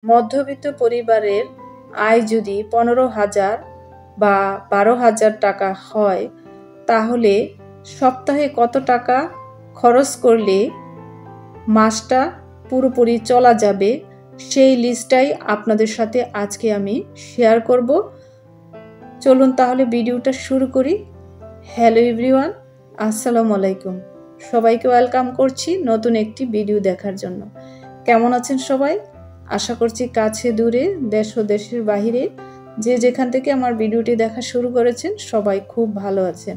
মধ্যবিত্ত পরিবারের আয় যদি 15,000 বা 12,000 টাকা হয়, তাহলে সপ্তাহে কত টাকা খরচ করলে মাসটা পুরোপুরি চলা যাবে, সেই লিস্টটাই আপনাদের সাথে আজকে আমি শেয়ার করব। চলুন তাহলে ভিডিওটা শুরু করি। হ্যালো এভরিওয়ান, আসসালামু আলাইকুম। সবাইকে ওয়েলকাম করছি নতুন একটি ভিডিও দেখার জন্য। কেমন আছেন সবাই? আশা করছি কাছে দূরে, দেশ ও দেশের বাহিরে যে যেখান থেকে আমার ভিডিওটি দেখা শুরু করেছেন সবাই খুব ভালো আছেন।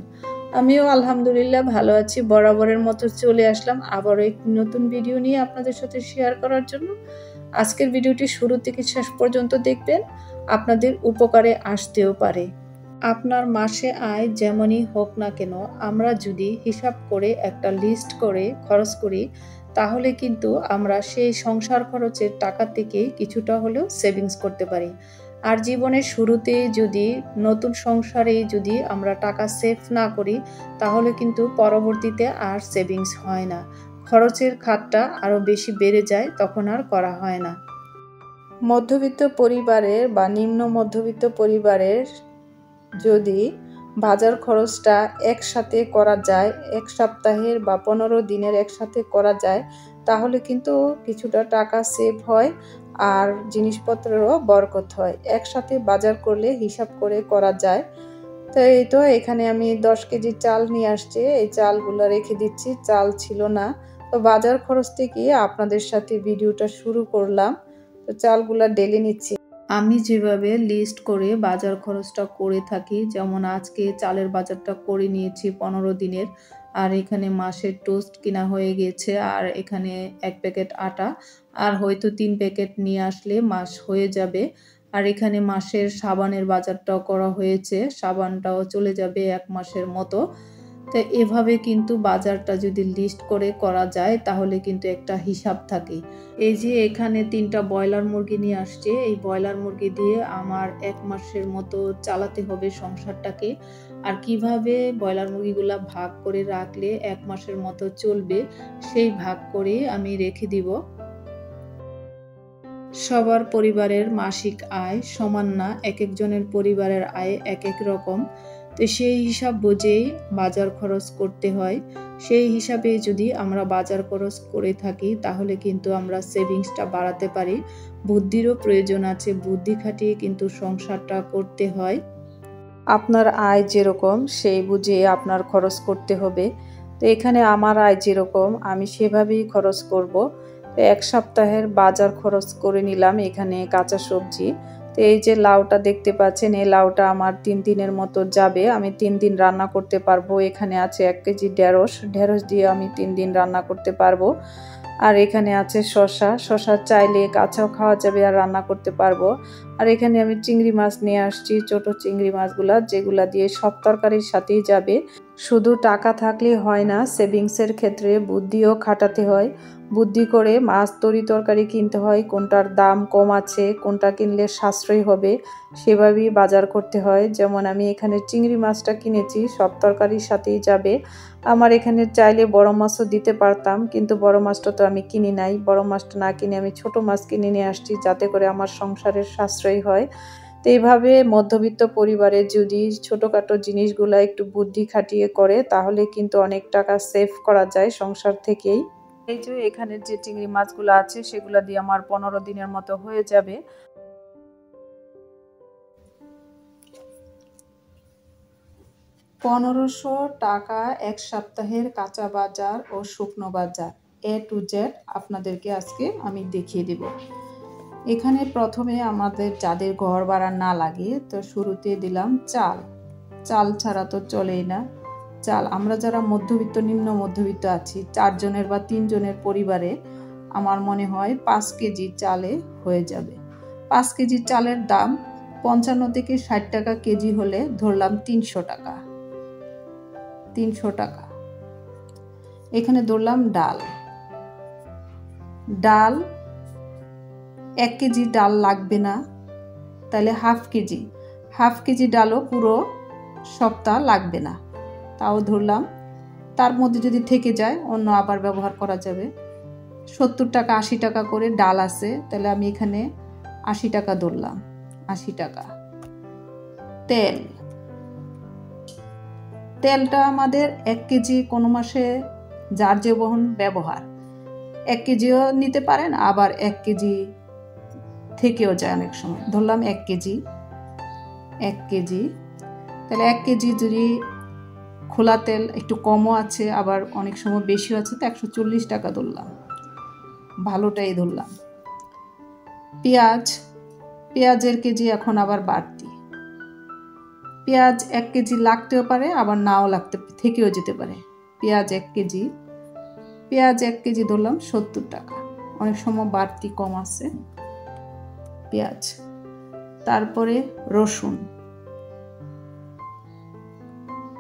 আমিও আলহামদুলিল্লাহ ভালো আছি। বরাবরের মতো চলে আসলাম আবারও একটি নতুন ভিডিও নিয়ে আপনাদের সাথে শেয়ার করার জন্য। আজকের ভিডিওটি শুরু থেকে শেষ পর্যন্ত দেখবেন, আপনাদের উপকারে আসতেও পারে। আপনার মাসে আয় যেমনই হোক না কেন, আমরা যদি হিসাব করে একটা লিস্ট করে খরচ করি, তাহলে কিন্তু আমরা সেই সংসার খরচের টাকা থেকে কিছুটা হলেও সেভিংস করতে পারি। আর জীবনের শুরুতে যদি নতুন সংসারে যদি আমরা টাকা সেভ না করি, তাহলে কিন্তু পরবর্তীতে আর সেভিংস হয় না। খরচের খাতটা আরও বেশি বেড়ে যায়, তখন আর করা হয় না। মধ্যবিত্ত পরিবারের বা নিম্ন মধ্যবিত্ত পরিবারের যদি বাজার খরচটা একসাথে করা যায়, এক সপ্তাহের বা 15 দিনের একসাথে করা যায়, তাহলে কিন্তু কিছুটা টাকা সেভ হয় আর জিনিসপত্রেরও বরকত হয়। একসাথে বাজার করলে হিসাব করে করা যায়। তো এই তো এখানে আমি 10 কেজি চাল নিয়ে আসছি, এই চালগুলো রেখে দিচ্ছি। চাল ছিল না, তো বাজার খরচ থেকে আপনাদের সাথে ভিডিওটা শুরু করলাম। তো চালগুলা ঢেলে নিচ্ছি। আমি যেভাবে লিস্ট করে বাজার খরচটা করে থাকি, যেমন আজকে চালের বাজারটা করে নিয়েছি 15 দিনের, আর এখানে মাসের টোস্ট কিনা হয়ে গেছে, আর এখানে 1 প্যাকেট আটা, আর হয়তো 3 প্যাকেট নিয়ে আসলে মাস হয়ে যাবে। আর এখানে মাসের সাবানের বাজারটাও করা হয়েছে, সাবানটাও চলে যাবে 1 মাসের মতো। তো এভাবে কিন্তু বাজারটা যদি লিস্ট করে করা যায়, তাহলে কিন্তু একটা হিসাব থাকে। এই যে এখানে 3টা ব্রয়লার মুরগি নিয়ে আসছে, এই ব্রয়লার মুরগি দিয়ে আমার 1 মাসের মতো চালাতে হবে সংসারটাকে। আর কিভাবে ব্রয়লার মুরগিগুলা ভাগ করে রাখলে 1 মাসের মতো চলবে, সেই ভাগ করে আমি রেখে দিব। সবার পরিবারের মাসিক আয় সমান না, এক একজনের পরিবারের আয় এক এক রকম। তো সেই হিসাব বুঝেই বাজার খরচ করতে হয়। সেই হিসাবে যদি আমরা বাজার খরচ করে থাকি, তাহলে কিন্তু আমরা সেভিংসটা বাড়াতে পারি। বুদ্ধিরও প্রয়োজন আছে, বুদ্ধি খাটিয়ে কিন্তু সংসারটা করতে হয়। আপনার আয় যেরকম সেই বুঝে আপনার খরচ করতে হবে। তো এখানে আমার আয় যেরকম আমি সেভাবেই খরচ করব। তো 1 সপ্তাহের বাজার খরচ করে নিলাম এখানে কাঁচা সবজি। তো এই যে লাউটা দেখতে পাচ্ছেন, এই লাউটা আমার 3 দিনের মতো যাবে, আমি 3 দিন রান্না করতে পারবো। এখানে আছে 1 কেজি ঢেঁড়স দিয়ে আমি 3 দিন রান্না করতে পারবো। আর এখানে আছে শসা চাইলে কাঁচাও খাওয়া যাবে আর রান্না করতে পারবো। আর এখানে আমি চিংড়ি মাছ নিয়ে আসছি, ছোট চিংড়ি মাছগুলা, যেগুলা দিয়ে সব তরকারির সাথেই যাবে। শুধু টাকা থাকলেই হয় না, সেভিংসের ক্ষেত্রে বুদ্ধিও খাটাতে হয়। বুদ্ধি করে মাছ তরকারি কিনতে হয়, কোনটার দাম কম আছে, কোনটা কিনলে সাশ্রয়ী হবে, সেভাবেই বাজার করতে হয়। যেমন আমি এখানে চিংড়ি মাছটা কিনেছি, সব তরকারির সাথেই যাবে। আমার এখানে চাইলে বড় মাছও দিতে পারতাম, কিন্তু বড় মাছটা তো আমি কিনি নাই। বড় মাছটা না কিনে আমি ছোট মাছ কিনে নিয়ে আসছি, যাতে করে আমার সংসারের সাশ্রয়ী হয়। তো এইভাবে মধ্যবিত্ত পরিবারে যদি ছোটোখাটো জিনিসগুলো একটু বুদ্ধি খাটিয়ে করে, তাহলে কিন্তু অনেক টাকা সেভ করা যায় সংসার থেকেই। এই যে এখানে যে চিংড়ি মাছগুলো আছে, সেগুলো দিয়ে আমার 15 দিনের মতো হয়ে যাবে। 1500 টাকা 1 সপ্তাহের কাঁচা বাজার ও শুকনো বাজার A to Z আপনাদেরকে আজকে আমি দেখিয়ে দেব। এখানে প্রথমে আমাদের যাদের ঘর ভাড়া না লাগে, তো শুরুতে দিলাম চাল। চাল ছাড়া তো চলেই না। চাল আমরা যারা মধ্যবিত্ত নিম্ন মধ্যবিত্ত আছি, 4 জনের বা 3 জনের পরিবারে আমার মনে হয় 5 কেজি চালে হয়ে যাবে। 5 কেজি চালের দাম 55 থেকে 60 টাকা কেজি হলে ধরলাম 300 টাকা। 300 টাকা। এখানে ধরলাম ডাল। 1 কেজি ডাল লাগবে না, তাহলে হাফ কেজি ডালও পুরো সপ্তাহ লাগবে না, তাও ধরলাম। তার মধ্যে যদি থেকে যায় অন্য আবার ব্যবহার করা যাবে। 70 টাকা 80 টাকা করে ডাল আছে, তাহলে আমি এখানে 80 টাকা ধরলাম, 80 টাকা। তেল, তেলটা আমাদের 1 কেজি কোনো মাসে যার যে বহন ব্যবহার 1 কেজিও নিতে পারেন, আবার 1 কেজি থেকেও যায় অনেক সময়। ধরলাম 1 কেজি, 1 কেজি, তাহলে 1 কেজি যদি খোলা তেল একটু কমও আছে, আবার অনেক সময় বেশিও আছে, তো 140 টাকা ধরলাম, ভালোটাই ধরলাম। পেঁয়াজ, পেঁয়াজের কেজি এখন আবার বাড়তি। পেঁয়াজ 1 কেজি লাগতেও পারে, আবার নাও লাগতে থেকেও যেতে পারে। পেঁয়াজ 1 কেজি, পেঁয়াজ 1 কেজি ধরলাম 70 টাকা, অনেক সময় বাড়তি কম আছে পেঁয়াজ। তারপরে রসুন,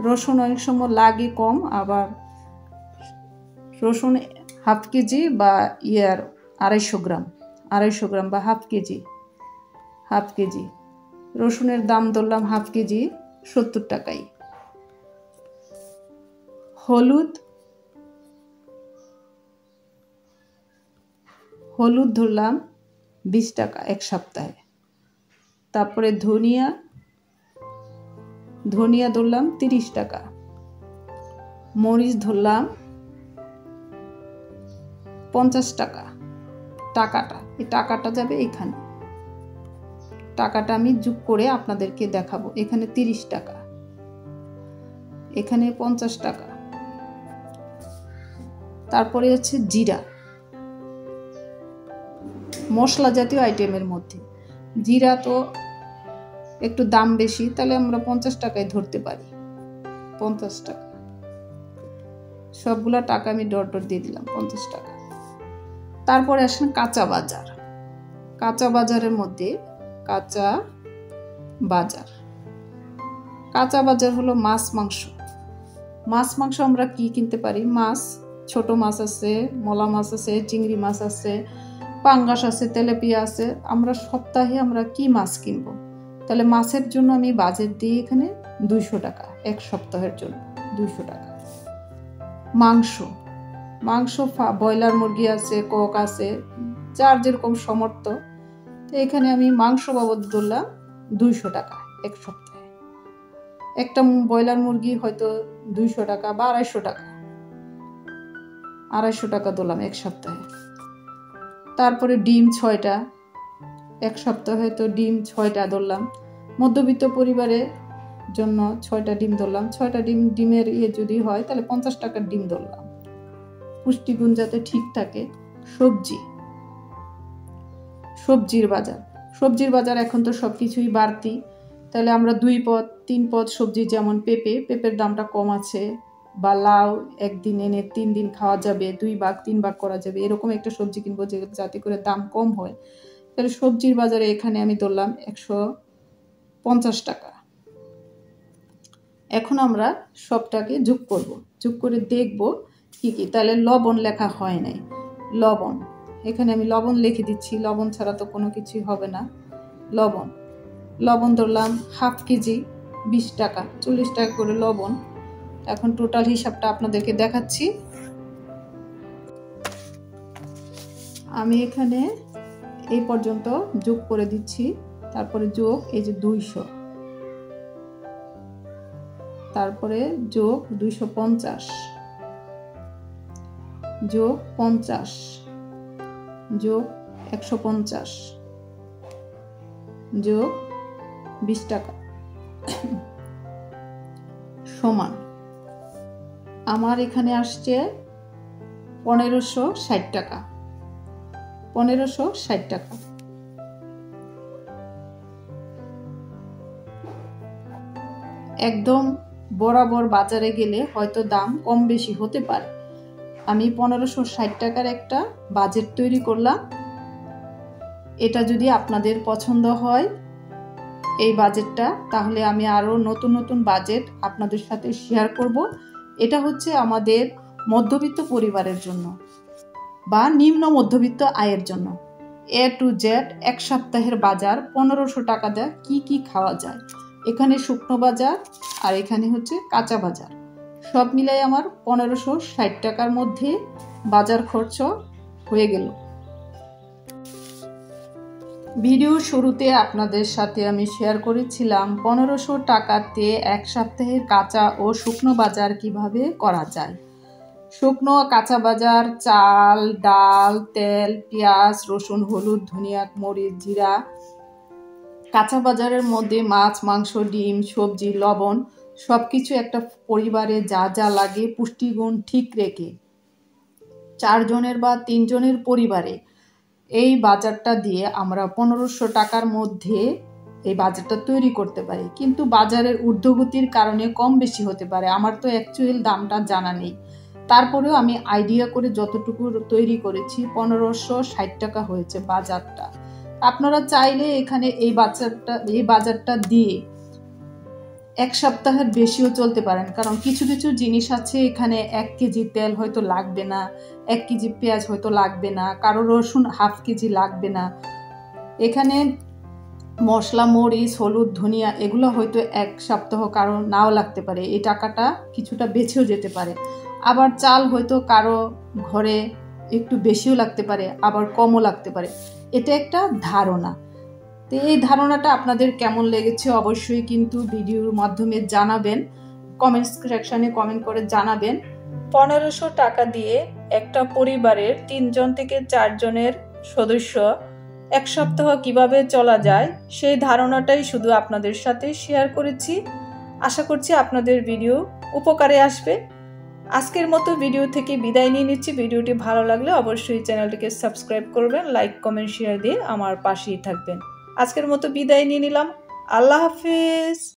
রসুন অনেক সময় লাগে কম, আবার রসুন হাফ কেজি বা 250 গ্রাম, 250 গ্রাম বা হাফ কেজি, হাফ কেজি রসুনের দাম ধরলাম হাফ কেজি 70 টাকাই। হলুদ, হলুদ ধরলাম 20 টাকা 1 সপ্তাহে। তারপরে ধনিয়া, ধনিয়া ধরলাম 30 টাকা। মরিচ ধরলাম 50 টাকা। টাকাটা, এই টাকাটা যাবে এখানে, টাকাটা আমি যোগ করে আপনাদেরকে দেখাবো। এখানে 30 টাকা, এখানে 50 টাকা। তারপরে হচ্ছে জিরা, মশলা জাতীয় আইটেমের মধ্যে জিরা তো একটু দাম বেশি, তাহলে আমরা 50 টাকায় ধরতে পারি, 50 টাকা। সবগুলা টাকা আমি ডট ডট দিয়ে দিলাম, 50 টাকা। তারপরে আসেন কাঁচা বাজার। কাঁচা বাজারের মধ্যে কাঁচা বাজার, কাঁচা বাজার হলো মাছ মাংস। মাছ মাংস আমরা কি কিনতে পারি? মাছ, ছোট মাছ আছে, মলা মাছ আছে, চিংড়ি মাছ আছে, পাঙ্গাস আছে, তেলাপিয়া আছে। আমরা সপ্তাহে আমরা কি মাছ কিনবো? তাহলে মাছের জন্য আমি বাজেট দিই এখানে 200 টাকা, 1 সপ্তাহের জন্য 200 টাকা। মাংস, মাংস ব্রয়লার মুরগি আছে, কক আছে, যার যেরকম সমর্থ, তো এখানে আমি মাংস বাবদ ধরলাম 200 টাকা 1 সপ্তাহে। একটা ব্রয়লার মুরগি হয়তো 200 টাকা বা 250 টাকা, 250 টাকা ধরলাম 1 সপ্তাহে। তারপরে ডিম 6টা, 1 সপ্তাহে তো ডিম 6টা ধরলাম। মধ্যবিত্ত পরিবারের জন্য 6টা ডিম ধরলাম। 6টা ডিমের যদি হয় তাহলে 50 টাকার ডিম ধরলাম, পুষ্টিগুণ যাতে ঠিক থাকে। সবজি, সবজির বাজার, সবজির বাজার এখন তো সব কিছুই বাড়তি, তাহলে আমরা 2 পদ 3 পদ সবজি, যেমন পেঁপের দামটা কম আছে, বা লাউ একদিন এনে 3 দিন খাওয়া যাবে, 2 ভাগ 3 ভাগ করা যাবে, এরকম একটা সবজি কিনবো যাতে করে দাম কম হয়। তাহলে সবজির বাজারে এখানে আমি ধরলাম 150 টাকা। এখন আমরা সবটাকে যোগ করব, যোগ করে দেখব কি কি। তাহলে লবণ লেখা হয় নাই, লবণ এখানে আমি লবণ লিখে দিচ্ছি, লবণ ছাড়া তো কোনো কিছুই হবে না। লবণ, লবণ ধরলাম হাফ কেজি 20 টাকা, 40 টাকা করে লবণ। এখন টোটাল হিসাবটা আপনাদেরকে দেখাচ্ছি। আমি এখানে এই পর্যন্ত যোগ করে দিচ্ছি, তারপরে যোগ এই যে 200, তারপরে যোগ 250, যোগ 50, যোগ 150, যোগ 20 টাকা সমান আমার এখানে আসছে 1560 টাকা, 1560 টাকা। একদম বরাবর বাজারে গেলে হয়তো দাম কম বেশি হতে পারে। আমি 1560 টাকার একটা বাজেট তৈরি করলাম। এটা যদি আপনাদের পছন্দ হয় এই বাজেটটা, তাহলে আমি আরো নতুন নতুন বাজেট আপনাদের সাথে শেয়ার করব। এটা হচ্ছে আমাদের মধ্যবিত্ত পরিবারের জন্য বা নিম্ন মধ্যবিত্ত আয়ের জন্য। A to Z 1 সপ্তাহের বাজার 1500 টাকা দেয় কি কি খাওয়া যায়। এখানে শুকনো বাজার আর এখানে হচ্ছে কাঁচা বাজার, সব মিলাই আমার 1560 টাকার মধ্যে বাজার খরচ হয়ে গেল। ভিডিও শুরুতে আপনাদের সাথে আমি শেয়ার করেছিলাম 1500 টাকাতে এক সপ্তাহের কাঁচা ও শুকনো বাজার কিভাবে করা যায়। শুকনো কাঁচা বাজার চাল, ডাল, তেল, পেঁয়াজ, রসুন, হলুদ, ধনিয়া, মরিচ, জিরা। কাঁচা বাজারের মধ্যে মাছ, মাংস, ডিম, সবজি, লবণ সব কিছু একটা পরিবারে যা যা লাগে পুষ্টিগুণ ঠিক রেখে 4 জনের বা 3 জনের পরিবারে এই বাজারটা দিয়ে আমরা 1500 টাকার মধ্যে এই বাজারটা তৈরি করতে পারি। কিন্তু বাজারের ঊর্ধ্বগতির কারণে কম বেশি হতে পারে, আমার তো অ্যাকচুয়াল দামটা জানা নেই। তারপরেও আমি আইডিয়া করে যতটুকু তৈরি করেছি 1560 টাকা হয়েছে বাজারটা। আপনারা চাইলে এখানে এই বাজারটা দিয়ে এক সপ্তাহের বেশিও চলতে পারেন, কারণ কিছু কিছু জিনিস আছে এখানে 1 কেজি তেল হয়তো লাগবে না, 1 কেজি পেঁয়াজ হয়তো লাগবে না, কারো রসুন হাফ কেজি লাগবে না। এখানে মশলা, মরিচ, হলুদ, ধনিয়া এগুলো হয়তো 1 সপ্তাহ কারো নাও লাগতে পারে, এই টাকাটা কিছুটা বেঁচেও যেতে পারে। আবার চাল হয়তো কারো ঘরে একটু বেশিও লাগতে পারে, আবার কমও লাগতে পারে। এটা একটা ধারণা। তো এই ধারণাটা আপনাদের কেমন লেগেছে অবশ্যই কিন্তু ভিডিওর মাধ্যমে জানাবেন, কমেন্ট সেকশনে কমেন্ট করে জানাবেন। 1500 টাকা দিয়ে একটা পরিবারের 3 জন থেকে 4 জনের সদস্য এক সপ্তাহ কিভাবে চলা যায় সেই ধারণাটাই শুধু আপনাদের সাথে শেয়ার করেছি। আশা করছি আপনাদের ভিডিও উপকারে আসবে। আজকের মতো ভিডিও থেকে বিদায় নিয়ে নিচ্ছি। ভিডিওটি ভালো লাগলে অবশ্যই চ্যানেলটিকে সাবস্ক্রাইব করবেন, লাইক, কমেন্ট, শেয়ার দিয়ে আমার পাশেই থাকবেন। আজকের মতো বিদায় নিয়ে নিলাম। আল্লাহ হাফেজ।